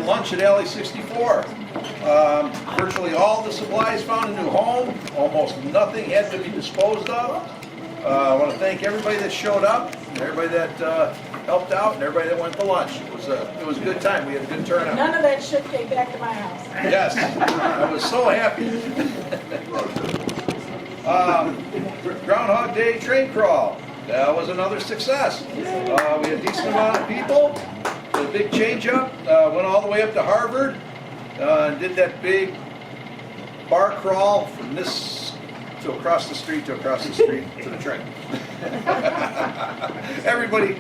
lunch at Alley 64. Virtually all the supplies found a new home. Almost nothing had to be disposed of. I want to thank everybody that showed up, and everybody that helped out, and everybody that went to lunch. It was a good time. We had a good turnout. None of that shit came back to my house. Yes, I was so happy. Groundhog Day train crawl. That was another success. We had a decent amount of people. The big change up. Went all the way up to Harvard. And did that big bar crawl from this to across the street to across the street to the train. Everybody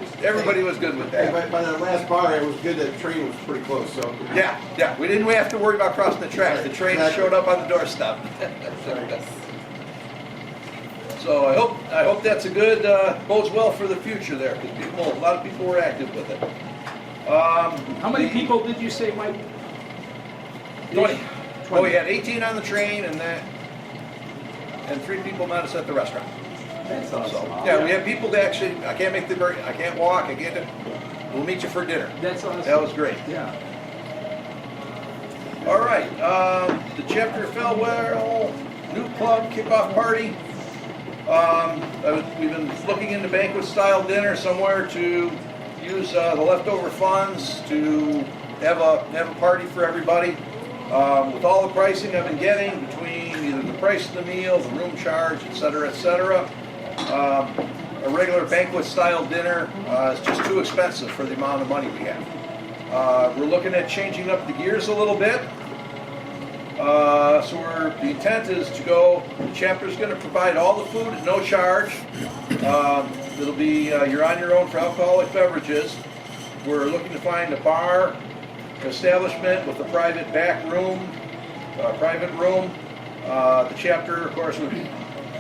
was good with Hey, that. by that last bar, it was good that the train was pretty close, so. Yeah, we didn't have to worry about crossing the tracks. The train showed up on the doorstep. So I hope that's a good, bodes well for the future there, because a lot of people were active with it. How many people did you say, Mike? 20. Well, we had 18 on the train and 3 people met us at the restaurant. That's So, awesome. yeah, we had people that actually, I can't walk, we'll meet you for dinner. That's awesome. That was great. Yeah. All right, the chapter fell well, new club kickoff party. We've been looking into banquet style dinner somewhere to use the leftover funds to have a party for everybody. With all the pricing I've been getting between either the price of the meal, the room charge, et cetera, a regular banquet style dinner is just too expensive for the amount of money we have. We're looking at changing up the gears a little bit. The intent is to go, the chapter's going to provide all the food at no charge. It'll be, you're on your own for alcoholic beverages. We're looking to find a bar establishment with a private back room, private room. The chapter, of course, would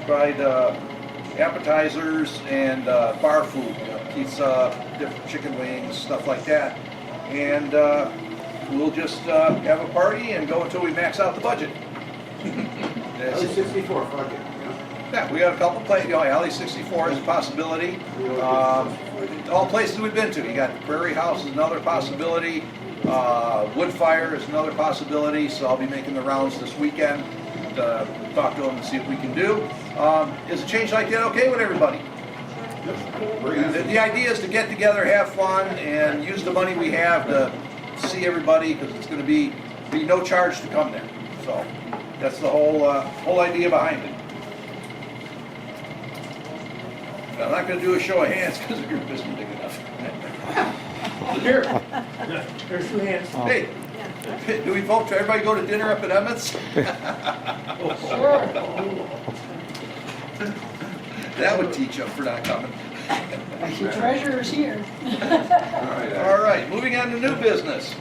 provide appetizers and bar food, pizza, different chicken wings, stuff like that. And we'll just have a party and go until we max out the budget. Alley 64, fuck it. Yeah, we got a couple places, Alley 64 is a possibility. All places we've been to, you got Prairie House is another possibility. Woodfire is another possibility, so I'll be making the rounds this weekend to talk to them and see what we can do. Is a change like that okay with everybody? The idea is to get together, have fun, and use the money we have to see everybody, because it's going to be no charge to come there. So that's the whole idea behind it. I'm not going to do a show of hands because the group isn't big enough. Here. There's 2 hands. Hey, do we vote for everybody go to dinner up at Emmett's? Sure. That would teach them for not coming. Your treasurer's here. All right, moving on to new business.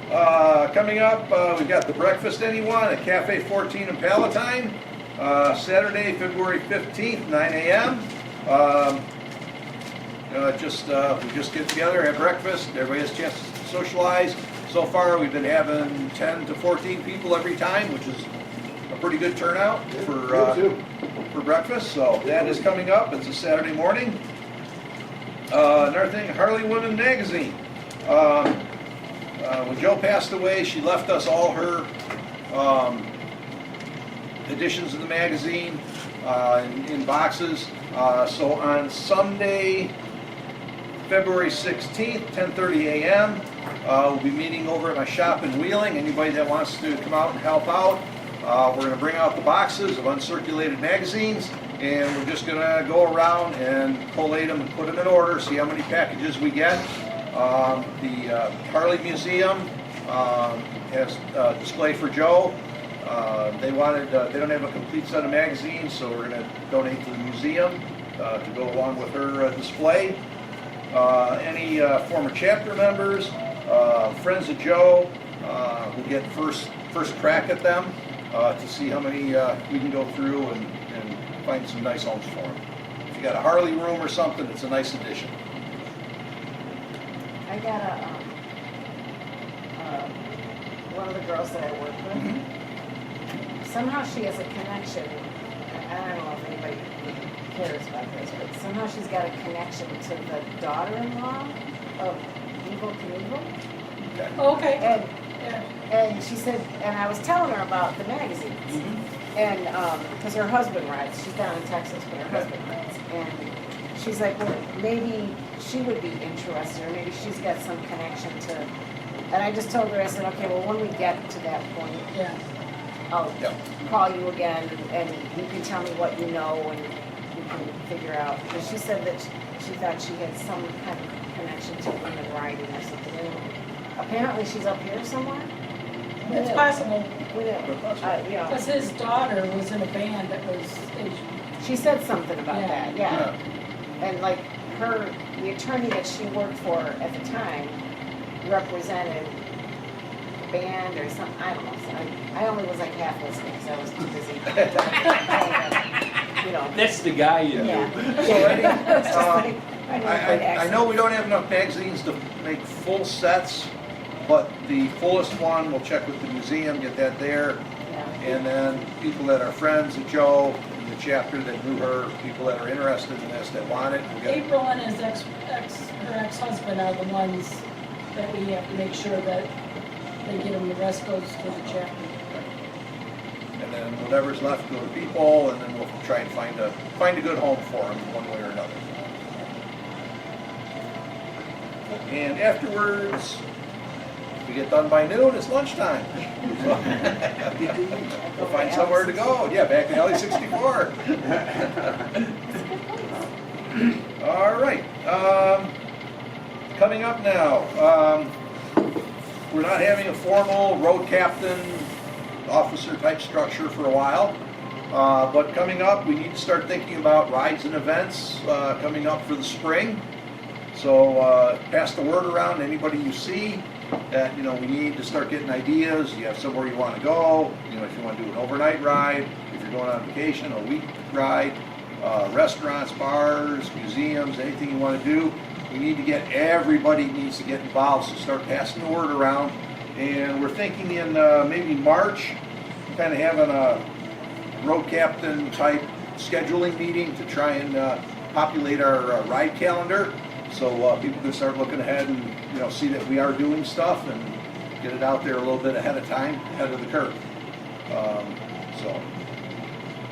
Coming up, we've got the Breakfast Anyone at Cafe 14 in Palatine, Saturday, February 15th, 9 a.m. We just get together, have breakfast, everybody has a chance to socialize. So far, we've been having 10 to 14 people every time, which is a pretty good turnout for breakfast. So that is coming up. It's a Saturday morning. Another thing, Harley Women Magazine. When Joe passed away, she left us all her editions of the magazine in boxes. So on Sunday, February 16th, 10:30 a.m., we'll be meeting over at my shop in Wheeling. Anybody that wants to come out and help out, we're going to bring out the boxes of uncirculated magazines, and we're just going to go around and collate them and put them in order, see how many packages we get. The Harley Museum has a display for Joe. They don't have a complete set of magazines, so we're going to donate to the museum to go along with her display. Any former chapter members, friends of Joe, will get first crack at them to see how many we can go through and find some nice homes for them. If you got a Harley room or something, it's a nice addition. I got one of the girls that I work with. Somehow she has a connection. I don't know if anybody cares about this, but somehow she's got a connection to the daughter-in-law of Evel Knievel. Okay. Okay. And she said, and I was telling her about the magazines. And, because her husband rides, she's down in Texas, but her husband rides. And she's like, well, maybe she would be interested, or maybe she's got some connection to, and I just told her, I said, okay, well, when we get to that point, Yeah. I'll Yeah. call you again, and you can tell me what you know, and we can figure out. Because she said that she thought she had some kind of connection to women riding or something. And apparently she's up here somewhere. It's possible, We don't, you know, because his daughter was in a band that was Asian. she said something about Yeah. that, yeah. And like the attorney that she worked for at the time represented the band or something, I don't know. So I only was like half listening because I was too busy. You know, That's the guy you yeah. knew. It's just like, I know we don't have enough magazines to make full sets, but the fullest one, we'll check with the museum, get that there. Yeah. And then people that are friends of Joe, in the chapter that knew her, people that are interested in this, that want it, we'll get. April and his her ex-husband are the ones that we have to make sure that they get them, the rest goes to the chapter. And then whatever's left go to people, and then we'll try and find a good home for them one way or another. And afterwards, if we get done by noon, it's lunchtime. We'll find somewhere to go. Yeah, back to Alley 64. All right. Coming up now, we're not having a formal road captain officer type structure for a while. But coming up, we need to start thinking about rides and events coming up for the spring. So pass the word around to anybody you see that, you know, we need to start getting ideas. You have somewhere you want to go, you know, if you want to do an overnight ride, if you're going on vacation, a week ride, restaurants, bars, museums, anything you want to do. We need to get, everybody needs to get involved, so start passing the word around. And we're thinking in maybe March, kind of having a road captain type scheduling meeting to try and populate our ride calendar. So people can start looking ahead and, you know, see that we are doing stuff and get it out there a little bit ahead of time, ahead of the curve. So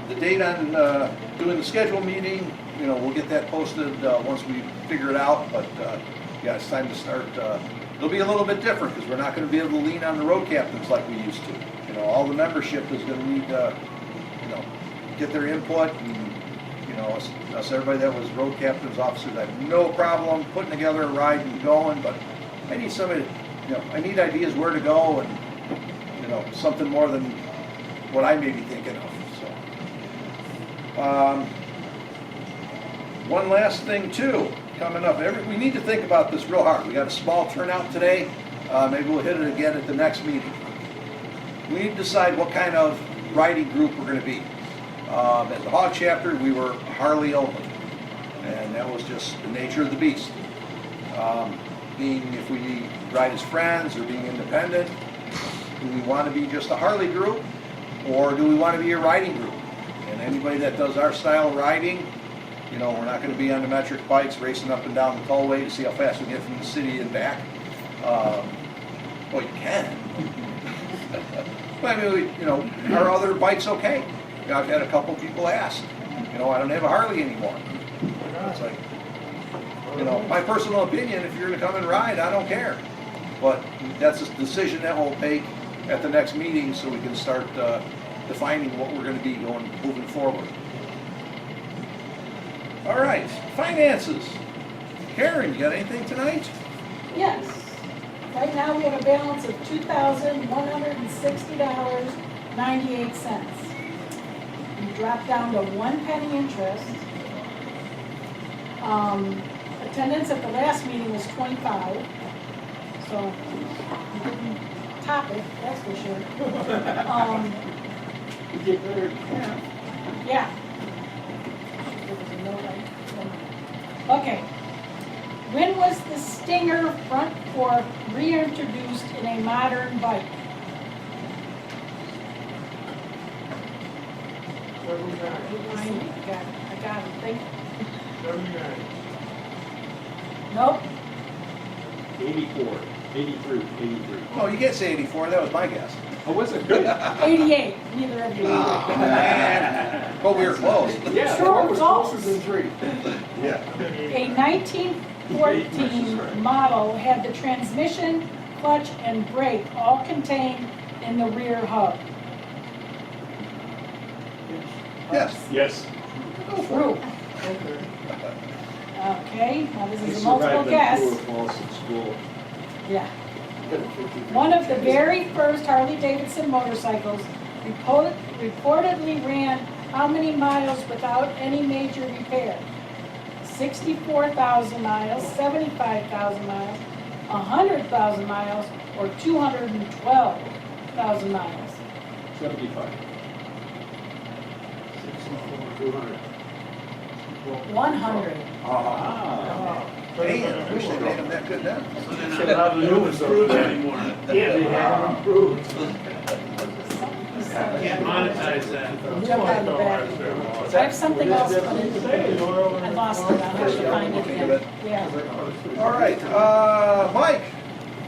the date on doing the schedule meeting, you know, we'll get that posted once we figure it out. But yeah, it's time to start. It'll be a little bit different because we're not going to be able to lean on the road captains like we used to. You know, all the membership is going to need to, you know, get their input. And, you know, us everybody that was road captains, officers, I have no problem putting together a ride and going. But I need somebody, you know, I need ideas where to go and, you know, something more than what I may be thinking of. So. One last thing too, coming up, we need to think about this real hard. We got a small turnout today, maybe we'll hit it again at the next meeting. We need to decide what kind of riding group we're going to be. At the Hog chapter, we were Harley only, and that was just the nature of the beast. Being if we ride as friends or being independent, do we want to be just a Harley group, or do we want to be a riding group? And anybody that does our style of riding, you know, we're not going to be on the metric bikes racing up and down the tollway to see how fast we get from the city and back. Well, you can. But I mean, you know, are other bikes okay? I've had a couple people ask, you know, I don't have a Harley anymore. It's like, you know, my personal opinion, if you're going to come and ride, I don't care. But that's a decision that we'll take at the next meeting so we can start defining what we're going to be moving forward. All right, finances. Karen, you got anything tonight? Yes. Right now, we have a balance of $2,160.98. We dropped down to 1 penny interest. Attendance at the last meeting was 25, so we didn't top it, that's for sure. You get better. Yeah. Okay. When was the Stinger front fork reintroduced in a modern bike? I got it, think. 79. Nope, 84. 83. No, you can't say 84, that was my guess. Oh, was it good? 88, neither of you. Oh, man. But we were close. Yeah. True or was false? closer than 3. Yeah. A 1914 model had the transmission, clutch, and brake all contained in the rear hub. Yes. Yes. True. Okay, now this I is a multiple survived on guess. true or false in school. Yeah. One of the very first Harley Davidson motorcycles reportedly ran how many miles without any major repair? 64,000 miles, 75,000 miles, 100,000 miles, or 212,000 miles? 75. 200. 100. Ah. Man, I wish they made them that good now. Should have the new ones approved anymore. Yeah, they haven't improved. Can't Can't monetize that. Jump out of the back. I have something else, but I lost it. I'll have to find it again. Yeah. All right, Mike,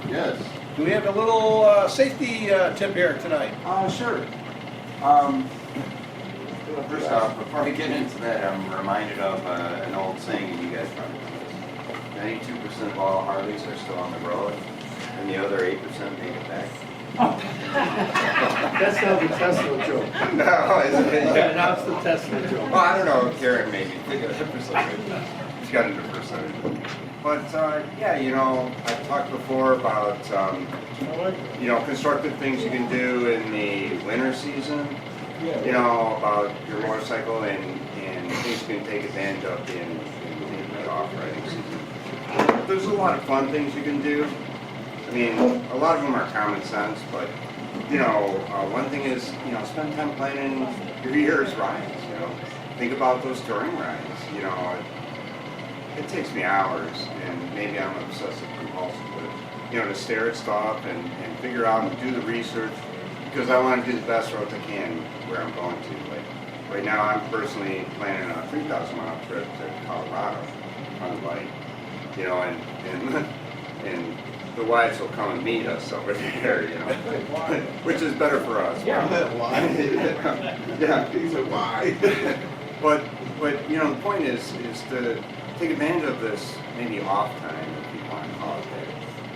Yes. do we have a little safety tip here tonight? Sure. First off, before we get into that, I'm reminded of an old saying you guys probably know this. 92% of all Harleys are still on the road, and the other 8% make it back. That's not the Tesla joke. No, is it? Yeah, that's the Tesla joke. Well, I don't know, Karen maybe think of the percentage. She's got into percentage. But, yeah, you know, I've talked before about, you know, constructive things you can do in the winter season. You know, about your motorcycle and things you can take advantage of in the off-riding season. There's a lot of fun things you can do. I mean, a lot of them are common sense, but, you know, one thing is, you know, spend time planning your year's rides, you know. Think about those touring rides, you know. It takes me hours, and maybe I'm obsessive compulsive, but, you know, to stare at stuff and figure out and do the research, because I want to do the best route I can where I'm going to. Like, right now, I'm personally planning a 3,000-mile trip to Colorado on a bike, you know, and the wives will come and meet us over there, you know, which is better for us. Why? Yeah. He said, why? But you know, the point is to take advantage of this maybe off time, if you want to call it that.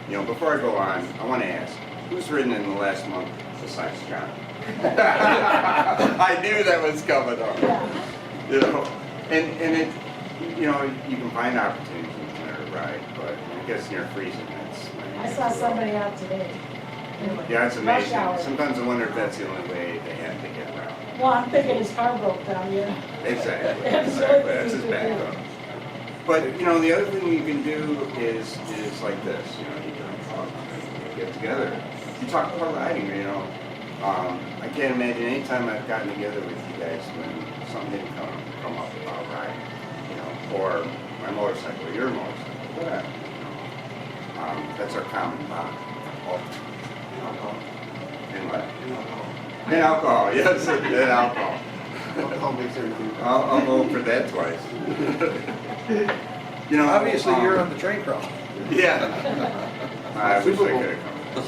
You know, before I go on, I want to ask, who's ridden in the last month besides John? I knew that was coming up. You know, and it, you know, you can find opportunities in the winter to ride, but I guess near freezing, that's. I saw somebody out today. Yeah, it's Rush amazing. hour. Sometimes I wonder if that's the only way they have to get around. Well, I'm thinking his car broke down, yeah. Exactly. Absolutely. That's his backup. But you know, the other thing you can do is like this. You know, you can get together. You talk about riding. You know, I can't imagine any time I've gotten together with you guys when something didn't come up about riding. You know, or my motorcycle, or your motorcycle, whatever. That's our common bond. And what? And alcohol, yes, and alcohol. Alcohol makes everything. I'll go for that twice. You know, Obviously, you're on the train crawl. Yeah. I wish I could have come.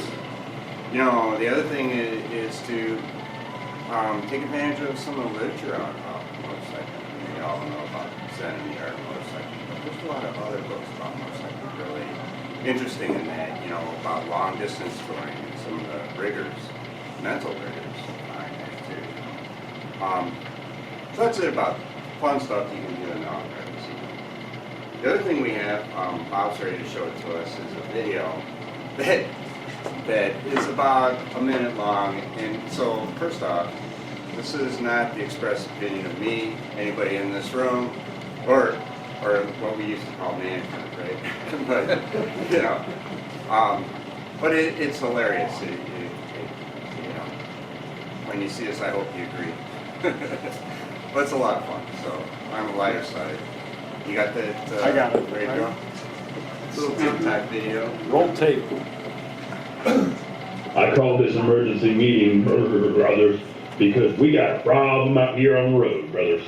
You know, the other thing is to take advantage of some of the literature on motorcycling. You all know about Zen and the Art of Motorcycling, but there's a lot of other books about motorcycling really interesting in that, you know, about long distance touring and some of the rigors, mental rigors behind that too. So that's it about fun stuff you can do in the off-road season. The other thing we have, Bob's ready to show it to us, is a video that is about a minute long. And so first off, this is not the express opinion of me, anybody in this room, or what we used to call management, right? But, you know, but it's hilarious. You know, when you see us, I hope you agree. But it's a lot of fun, so on the lighter side. You got that? I got it. Ready to go? Little TikTok video. Roll tape. I called this emergency meeting, brothers, because we got a problem out here on the road, brothers.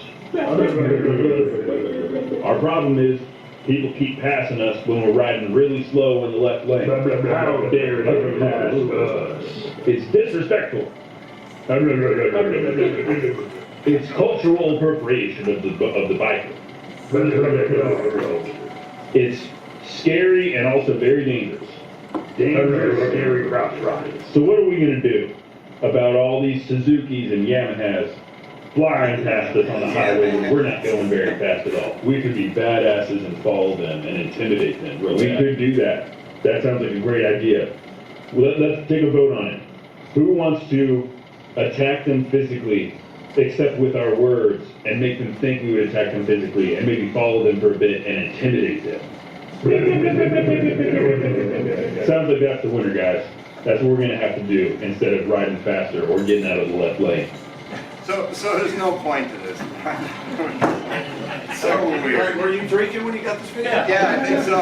Our problem is People keep passing us when we're riding really slow in the left lane. How dare they pass us? It's disrespectful. It's cultural appropriation of the biker. It's scary and also very dangerous. Dangerous, scary cross rides. So what are we gonna do about all these Suzukis and Yamahas flying past us on the highway when we're not going very fast at all? We could be badasses and follow them and intimidate them. We could do that. That sounds like a great idea. Let's take a vote on it. Who wants to attack them physically, except with our words, and make them think we would attack them physically, and maybe follow them for a bit and intimidate them? Sounds like that's the winner, guys. That's what we're gonna have to do instead of riding faster or getting out of the left lane. So there's no point to this. So weird. Were you drinking when you got this video? Yeah, I think so.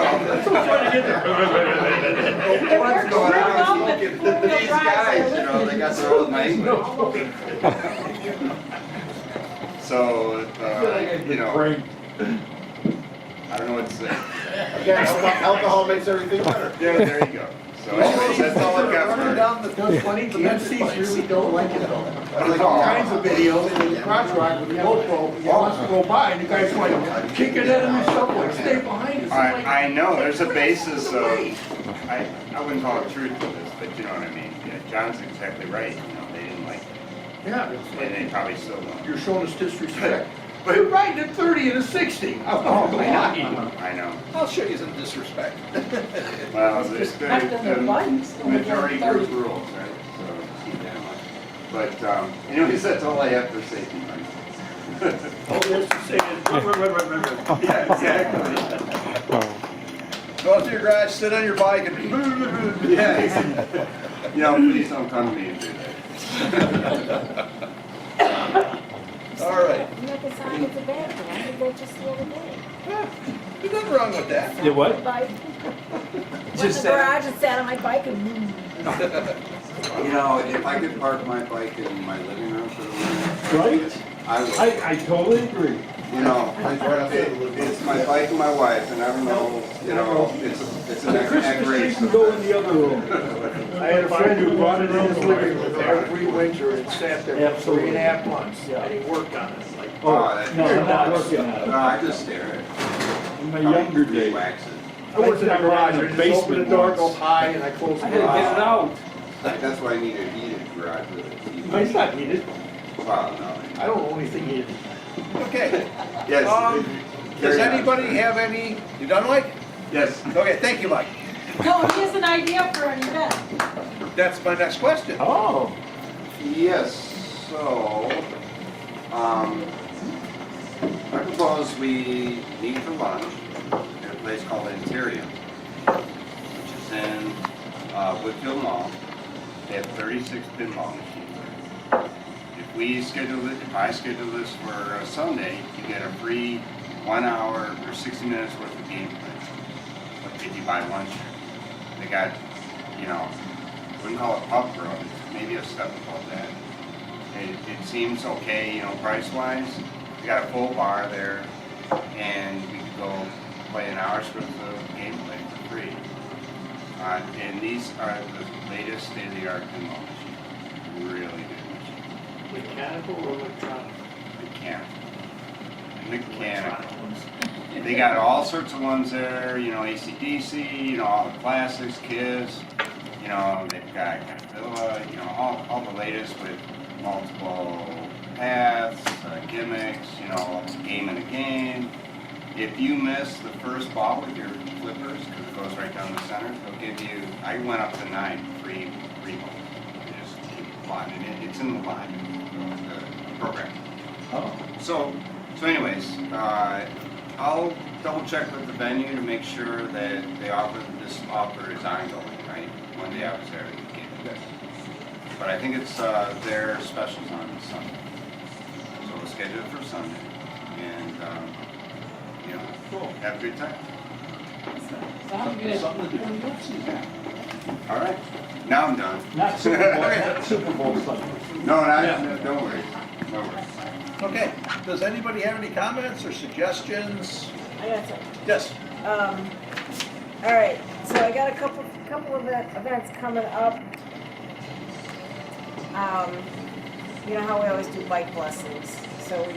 What's going on? These guys, you know, they got their own language. So, you know, I don't know what to say. Again, alcohol makes everything better. Yeah, there you go. So anyways, that's all I've got for you. It's funny, GMCs really don't like it though. Like all kinds of videos, and the crotch rock with the GoPro, he wants to go by, and you guys like, kick it in and stuff, like, stay behind us. I'm like, I know, there's a basis of, I wouldn't call it truth to this, but you know what I mean. Yeah, John's exactly right, you know, they didn't like it, yeah, it's and they like, probably still don't. you're showing us disrespect. But you're riding at 30 and a 60. I'm going behind. I know. I'll show you some disrespect. Well, there's the majority group rules, right? So keep that in mind. But anyways, that's all I have for safety. All this to say is, Yeah, exactly. Go out to your garage, sit on your bike and. Yeah. You know, please don't come to me and do that. All right. You know, the sign is a bad thing. I did that just the other day. There's nothing wrong with that. You what? Bike. Went to Just the garage and sat on my bike and moved. You know, if I could park my bike in my living room for the winter, right? I would. I totally agree. You know, it's my bike and my wife, and I don't know, you know, it's an The Christmas tree aggravation. can go in the other room. I had a friend who brought it in his living room every winter and sat there for 3.5 months, and he worked on it, like, No, I'm not working on it. No, I just stare at it. In my younger days. Wax it. I was in the garage, I just opened the door, go high, and I closed the I gotta get it garage. out. That's why I need a heated garage with it. It's not heated. Well, no. I don't know anything heated. Okay. Yes. Does carry on. anybody have any, you done, Mike? Yes. Okay, thank you, Mike. No, he has an idea for an event. That's my next question. Oh. Yes, so, I propose we meet for lunch at a place called Interium, which is in Whitfield Mall. They have 36 pinball machines there. If I schedule this for a Sunday, you get a free 1 hour or 60 minutes worth of gameplay. Like if you buy lunch, they got, you know, wouldn't call it pub grub, it's maybe a step above that. It seems okay, you know, price-wise. We got a full bar there, and we could go play an hour's worth of gameplay for free. And these are the latest state-of-the-art pinball machines. Really good machines. Mechanical or electronic? Mechanical. They got all sorts of ones there, you know, AC/DC, you know, all the classics, Kiss, you know, they've got Godzilla, you know, all the latest with multiple paths, gimmicks, you know, game in a game. If you miss the first ball with your flippers, because it goes right down the center, they'll give you, I went up to 9 free balls. You just keep plotting it. It's in the line, the program. Oh. So anyways, I'll double check with the venue to make sure that this offer is ongoing, right? One day I was there, we gave it. But I think it's their specials on Sunday. So we'll schedule it for Sunday, and you know, have a good time. Sounds good. Something to do in Ipsy. All right, now I'm done. Not Super Bowl, not Super Bowl Sunday. No, don't worry, no worries. Okay, does anybody have any comments or suggestions? I got some. Yes, All right, so I got a couple of events coming up. You know how we always do bike blessings, so I'm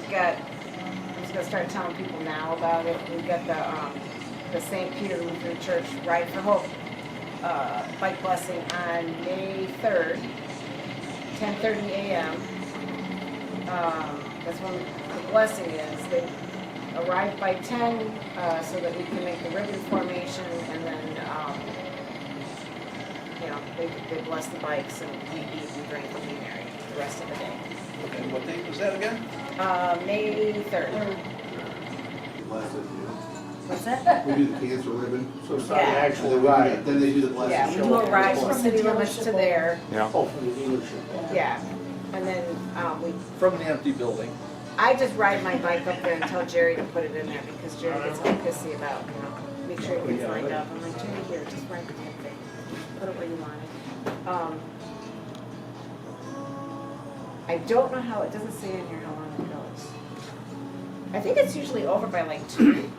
just gonna start telling people now about it. We've got the St. Peter Lutheran Church Ride for Hope bike blessing on May 3rd, 10:30 a.m. That's when the blessing is. They arrive by 10 so that we can make the ribbon formation, and then they bless the bikes, and we eat and drink and be merry the rest of the day. And what date was that again? May 3rd. What's that? We do the cancer ribbon. So it's not an Yeah. actual ride. Then they do the blessing. Yeah, we show. do a ride from From the city limits to dealership. there. Oh, from the dealership. Yeah, and then From the empty building. I just ride my bike up there and tell Jerry to put it in there because Jerry gets all pissy about, make sure it gets lined up. I'm like, Jerry, here, just write the damn thing. Put it where you want it. I don't know how, it doesn't say in here how long it goes. I think it's usually over by like 2.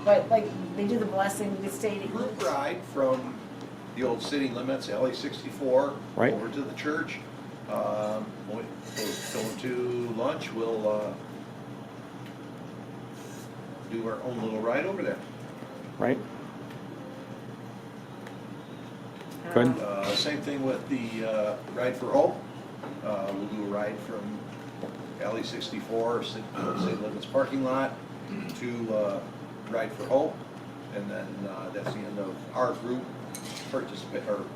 But like, they do the blessing, we stay to Group eat. ride from the old city limits, LA 64, Right. over to the church. When we're going to lunch, we'll do our own little ride over there. Right? Good. Same thing with the Ride for Hope. We'll do a ride from LA 64, St. Limits parking lot, to Ride for Hope, and then that's the end of our group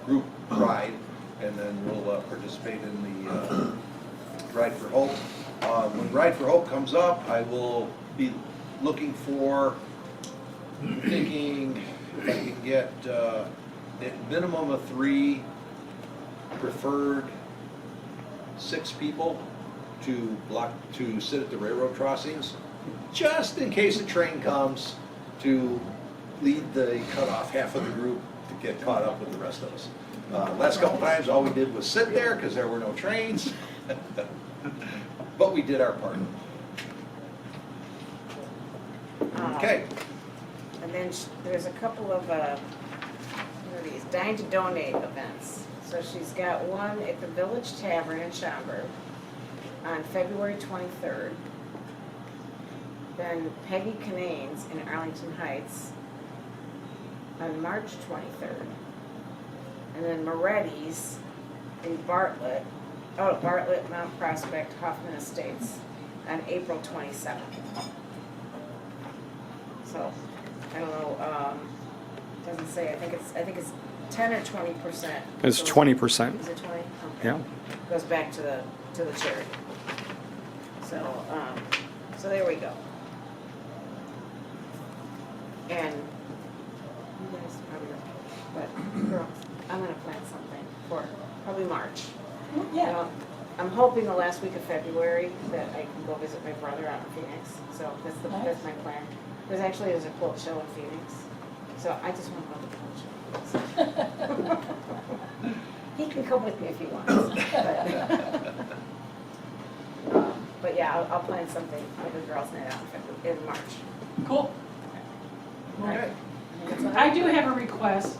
group ride, and then we'll participate in the Ride for Hope. When Ride for Hope comes up, I will be looking for, thinking if I can get at minimum of 3, preferred 6 people to sit at the railroad crossings, just in case a train comes, to lead the cutoff half of the group to get caught up with the rest of us. Last couple times, all we did was sit there because there were no trains, but we did our part. Okay. And then there's a couple of, what are these, Dine to Donate events. So she's got one at the Village Tavern in Schaumburg on February 23rd. Then Peggy Canane's in Arlington Heights on March 23rd. And then Moretti's in Bartlett, Mount Prospect, Hoffman Estates on April 27th. So, I don't know, doesn't say, I think it's 10 or 20%. It's goes- 20%. Is it 20? Okay. Yeah. Goes back to the charity. So there we go. And you guys probably don't, but girls, I'm gonna plan something for probably March. Yeah. I'm hoping the last week of February that I can go visit my brother out in Phoenix. So that's my plan. There's a quilt show in Phoenix. So I just want to go to the quilt show. He can come with me if he wants. But yeah, I'll plan something like a girls' night out in March. Cool. Okay. I do have a request.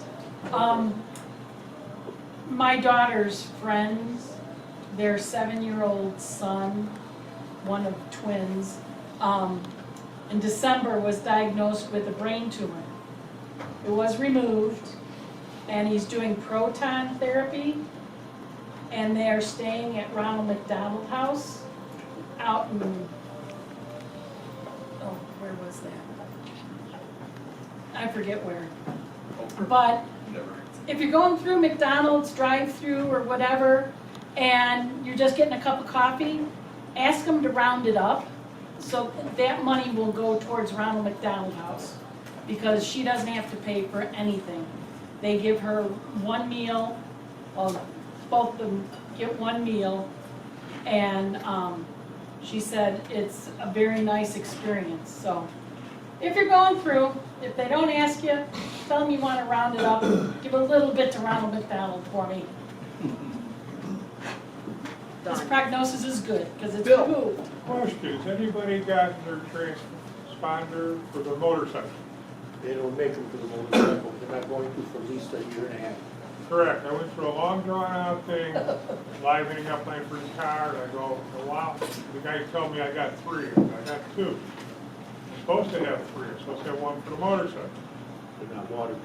My daughter's friends, their 7-year-old son, one of twins, in December was diagnosed with a brain tumor. It was removed, and he's doing proton therapy, and they're staying at Ronald McDonald House out in, where was that? I forget where. But Never. if you're going through McDonald's drive-through or whatever, and you're just getting a cup of coffee, ask them to round it up, so that money will go towards Ronald McDonald House, because she doesn't have to pay for anything. They give her one meal, well, both of them get one meal, and she said it's a very nice experience. So if you're going through, if they don't ask you, tell them you want to round it up, give a little bit to Ronald McDonald for me. His prognosis is good, because it's Bill. removed. Question, has anybody gotten their transponder for the motorcycle? They don't make them for the motorcycle, they're not going to for at least a year and a half. Correct, I went through a long drawn out thing, livening up my first car, and I go, oh, wow, the guy told me I got 3, I got 2. I'm supposed to have 3, I'm supposed to have 1 for the motorcycle. They're not waterproof.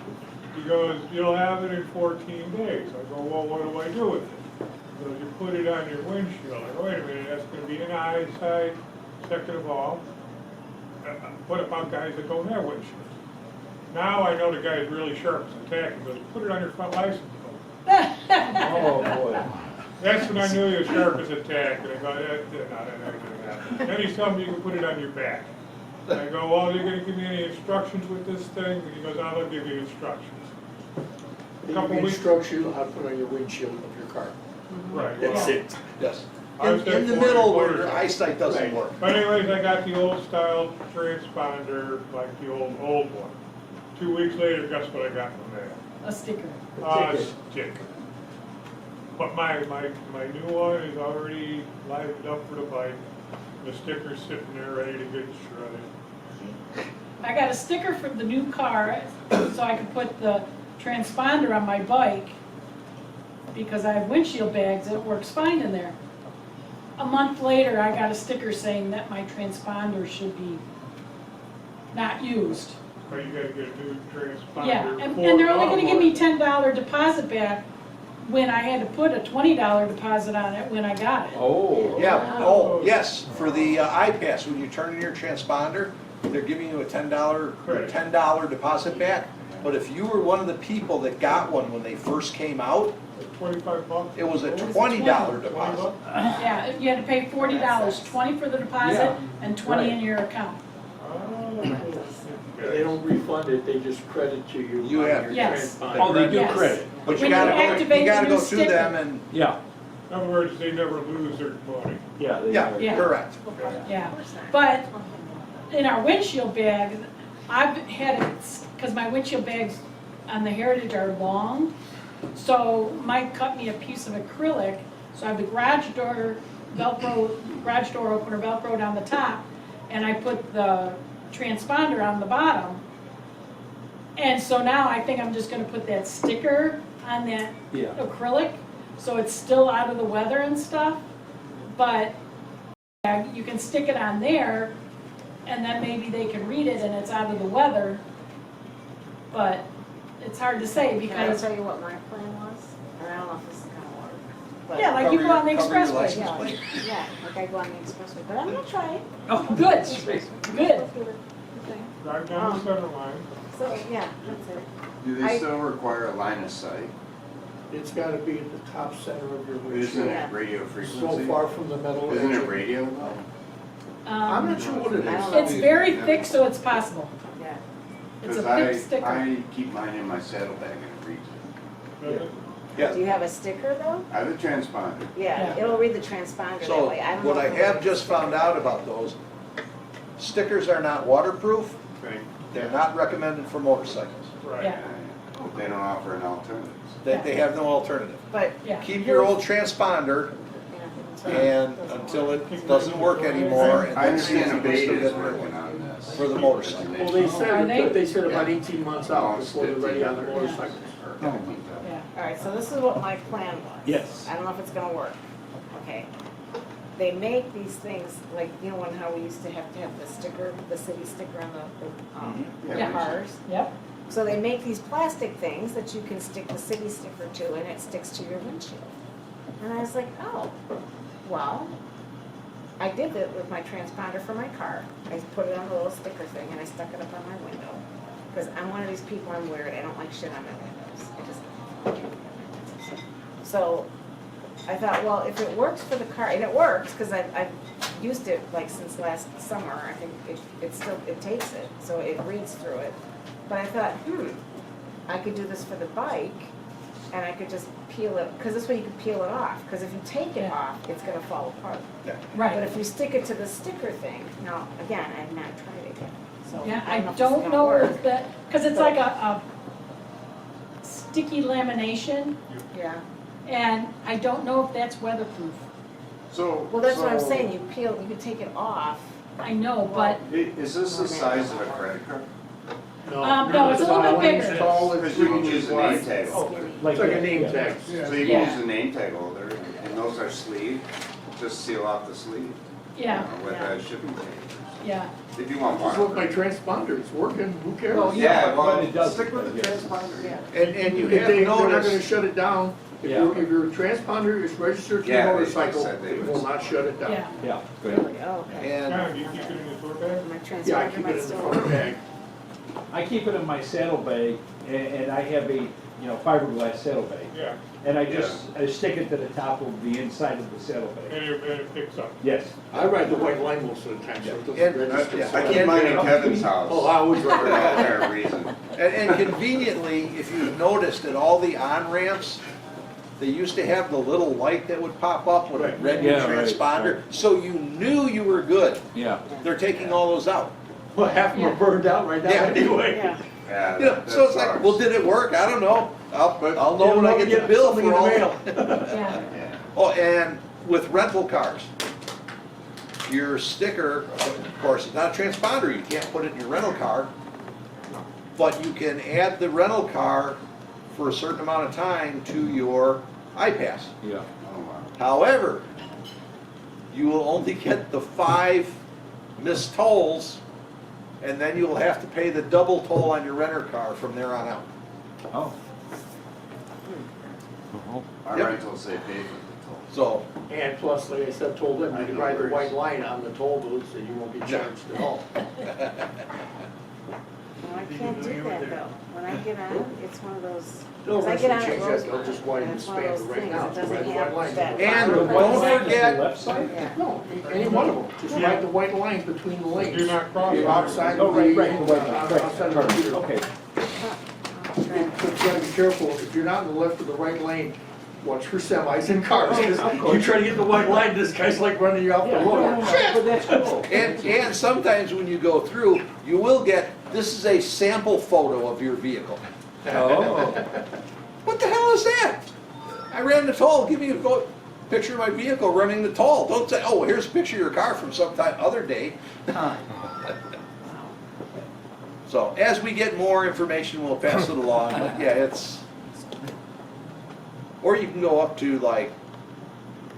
He goes, you'll have it in 14 days. I go, well, what do I do with it? He goes, you put it on your windshield. I go, wait a minute, that's gonna be in eyesight. Second of all, what about guys that don't have windshields? Now I know the guy's really sharp as a tack. He goes, put it on your front license plate. Oh, boy. That's when I knew he was sharp as a tack, and I go, that's not gonna happen. Then he's telling me you can put it on your back. And I go, well, you're gonna give me any instructions with this thing? And he goes, I'll give you instructions. They Couple give you weeks- instructions how to put on your windshield of your car. Right. That's well, it. Yes. I was In the there middle for where it. your eyesight doesn't Right. work. But anyways, I got the old style transponder, like the old one. 2 weeks later, guess what I got in the mail? A sticker. A ticket. sticker. But my new one is already livened up for the bike. The sticker's sitting there ready to get shredded. I got a sticker for the new car, so I could put the transponder on my bike, because I have windshield bags, and it works fine in there. A month later, I got a sticker saying that my transponder should be not used. But you gotta get a new transponder. Yeah, and for they're only gonna give me automotive. $10 deposit back when I had to put a $20 deposit on it when I got it. Oh. Yeah, oh, yes, for the iPass, when you turn in your transponder, they're giving you a $10 deposit back. But if you were one of the people that got one when they first came out, $25? it was a was $20 $20? deposit. Yeah, you had to pay $40, 20 for the deposit Yeah, and 20 in your account. Oh. They don't refund it, they just credit to you. You on have- your Yes. transponder. Oh, they do Yes. credit. But you When you gotta activate the new go to sticker. them and, Yeah. In other words, they never lose their money. Yeah. yeah, Yeah. correct. Yeah, but in our windshield bag, I've had it, because my windshield bags on the Heritage are long, so Mike cut me a piece of acrylic, so I have the garage door opener Velcroed on the top, and I put the transponder on the bottom. And so now I think I'm just gonna put that sticker on that Yeah. acrylic, so it's still out of the weather and stuff, but you can stick it on there, and then maybe they can read it and it's out of the weather. But it's hard to say Can I because, tell you what my plan was? And I don't know if this is gonna work. but- yeah, like you go on the Cover your expressway. license Yeah, plate. yeah, like I go on the expressway, but I'm gonna try it. Oh, good, good. Okay. Drive down the center line. So, yeah, that's it. Do I- they still require a line of sight? It's gotta be at the top center of your Isn't windshield. it radio So frequency? far from the metal edge. Isn't it of- radio though? I'm not sure what it I don't is. know. It's very thick, so it's possible. Yeah. It's a Because thick sticker. I keep mine in my saddlebag and it reads it. Yeah. Do you have a sticker though? I have a transponder. Yeah, Yeah. it'll read the transponder that So, way. I don't what know I if it'll have read just the found sticker. out about those, stickers are not waterproof, Right. they're not recommended for motorcycles. Right. Yeah. But they don't offer an alternative. They have no alternative. But, Yeah. Keep your old transponder yeah. and until it doesn't work anymore, and I then see if understand you a can still beta get is a new working one. on this. For the motorcycle. Well, they Are said, they? about 18 months out before they're ready on the motorcycles. Yeah. All right, so this is what my plan was. Yes. I don't know if it's gonna work. Okay. They make these things, like, you know, when how we used to have the sticker, the city sticker on the Yeah. cars? Yep, So they make these plastic things that you can stick the city sticker to, and it sticks to your windshield. And I was like, oh, well, I did it with my transponder for my car. I put it on the little sticker thing, and I stuck it up on my window. Because I'm one of these people, I'm weird, I don't like shit on my windows. I just, so I thought, well, if it works for the car, and it works, because I've used it like since last summer, I think it still, it takes it, so it reads through it. But I thought, I could do this for the bike, and I could just peel it, because this way you can peel it off, because if you take it Yeah. off, it's gonna fall apart. But right. if you stick it to the sticker thing, now, again, I've not tried it yet, so. Yeah, I if this is don't gonna know work. if that, because it's like a sticky lamination, Yeah, and I don't know if that's weatherproof. So. well, that's what I'm so saying, you peel, you can take it off. I know, but Is this the size of a credit card? No, it's a little bit bigger. Tall and Because you 3 can use inches a name wide. tag. It's like a name tag. So you can Yeah. use the name tag holder, and those are sleeved, just seal off the sleeve. Yeah, With a shipping tag. yeah. If you want Just look, my waterproof. transponder, it's working, who cares? Well, Yeah, but well, it does- stick with the yes. transponder. Yeah. And you If have they're not gonna noticed, shut it down, if Yeah. your transponder is registered to Yeah, your they motorcycle, said they it would. will not shut it down. Yeah. Yeah, good. Really? Oh, okay. and John, do you keep it in the tote bag? My Yeah, I transponder keep might it in the still front work. bag. I keep it in my saddlebag, and I have a, fiberglass saddlebag. Yeah, And I stick it to the top of the inside of the saddlebag. and it picks up. Yes. I ride the white line most of the time, so it And- doesn't register. yeah, so I keep mine in Kevin's house. Oh, I always For ride it. that reason. and conveniently, if you've noticed at all the on-ramps, they used to have the little light that would pop up when it Right. read your Yeah, right, transponder, so you knew you were good. Yeah. They're taking all those out. Well, half of them are burned out right now Yeah. anyway. Yeah. Yeah, You know, that so it's like, sucks. well, did it work? I don't know. I'll know when I get the bill something in for the all. mail. Yeah. Yeah. Oh, and with rental cars, your sticker, of course, it's not a transponder, you can't put it in your rental car, but you can add the rental car for a certain amount of time to your iPass. Yeah. Oh, wow. However, you will only get the 5 missed tolls, and then you will have to pay the double toll on your renter car from there on out. Oh. Our Yep. rentals, they pay for the toll. So, And plus, like I said, told them, I you can know ride the where white it's- line on the toll booths and you won't be charged at all. No, I can't do that though. When I get on, it's one of those, They'll because I get on eventually at change that, they'll Rosemont, just widen and the it's one of span those right things, now. it doesn't Ride the white line. have that. And bottom don't place. forget- The left side? Yeah. No, any one of them, just ride the white line between the lanes. Do not cross. You're outside Oh, of the, right, right, the white line, right, outside of the meter. okay. I'll try. But you gotta be careful, if you're not in the left or the right lane, watch for semis and cars, 'cause you try to get the white line, this guy's like running you off the Yeah, road. but that's cool. and sometimes when you go through, you will get, this is a sample photo of your vehicle. Oh. What the hell is that? I ran the toll, give me a picture of my vehicle running the toll. Don't say, oh, here's a picture of your car from some other day. So as we get more information, we'll pass it along, but yeah, it's, or you can go up to like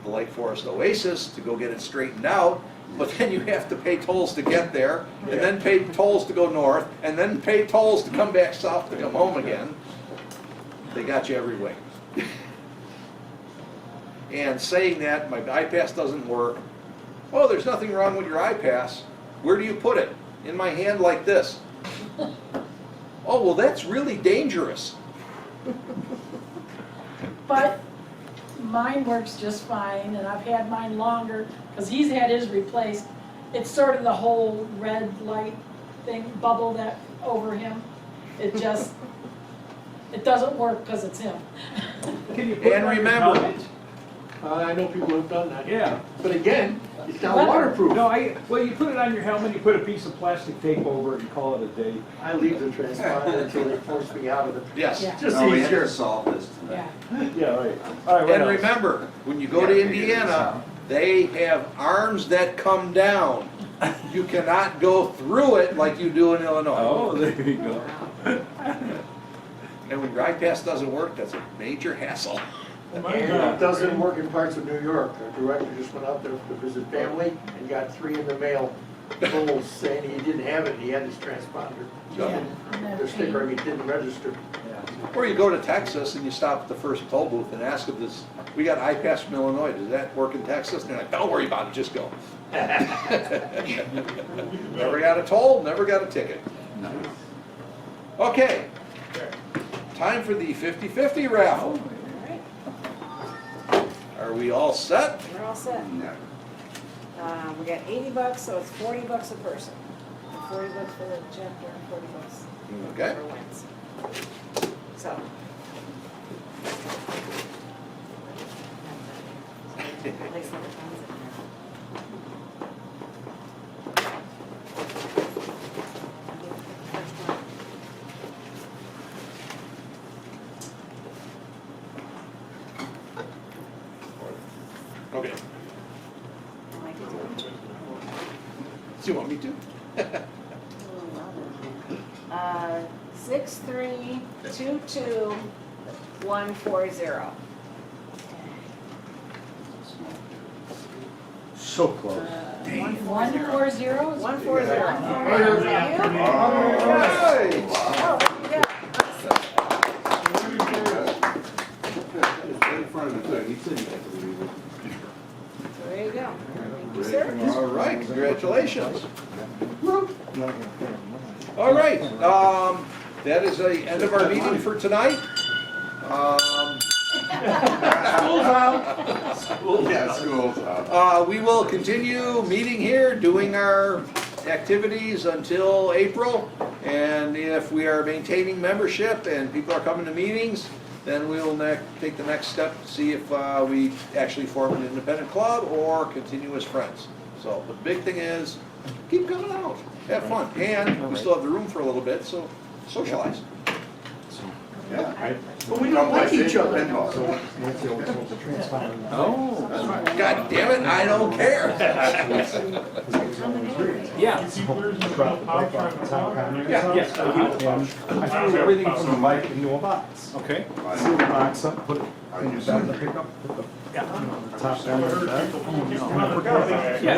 the Lake Forest Oasis to go get it straightened out, but then you have to pay tolls to get there, and then pay tolls to go north, and then pay tolls to come back south to come home again. They got you every way. And saying that, my iPass doesn't work. Oh, there's nothing wrong with your iPass. Where do you put it? In my hand like this. Oh, well, that's really dangerous. But mine works just fine, and I've had mine longer, because he's had his replaced. It's sort of the whole red light thing, bubble that over him. It just, it doesn't work because it's him. Can you put it And on your remember- helmet? I know people have done that. Yeah. But again, it's not Leather. waterproof. No, well, you put it on your helmet, you put a piece of plastic tape over it and call it a day. I leave the transponder until they force me out of it. Yes. Yeah. Just No, we have easier. to solve this tonight. Yeah. Yeah, right. All right, what And else? remember, when you go to Yeah, figure this Indiana, out. they have arms that come down. You cannot go through it like you do in Illinois. Oh, there you go. And when your iPass doesn't work, that's a major hassle. Oh, my And God. it doesn't work in parts of New York. Our director just went out there to visit family and got 3 in the mail, almost saying he didn't have it, and he had his transponder. Yeah. The sticker, he didn't register. Or you go to Texas and you stop at the first toll booth and ask if this, we got iPass from Illinois, does that work in Texas? And they're like, don't worry about it, just go. Never got a toll, never got a ticket. Okay, Okay. time for the 50/50 raffle. All right, Are we all set? we're all set. No. We got $80, so it's $40 a person. $40 for the chapter and $40 Okay. for wins. So. At least let the funds in there. First one. Okay. I like it. Do you want me to? Oh, wow. 6322140. So close. 140 is 140. All right. There you go. Thank you, sir. All right, congratulations. All right, that is the end of our meeting for tonight. School's out. School's out. We will continue meeting here, doing our activities until April. And if we are maintaining membership and people are coming to meetings, then we'll take the next step to see if we actually form an independent club or continue as friends. So the big thing is, keep coming out, have fun. And we still have the room for a little bit, so socialize. Yeah. But we don't like each other. Oh, God damn it, I don't care. Yeah. You keep losing the pops on the phone. Yeah, yes, I threw everything from the mic into a box. Okay. Seal the box up, put it in the back of the pickup, put the top I down like heard that. people keep I forgot about it. Yeah.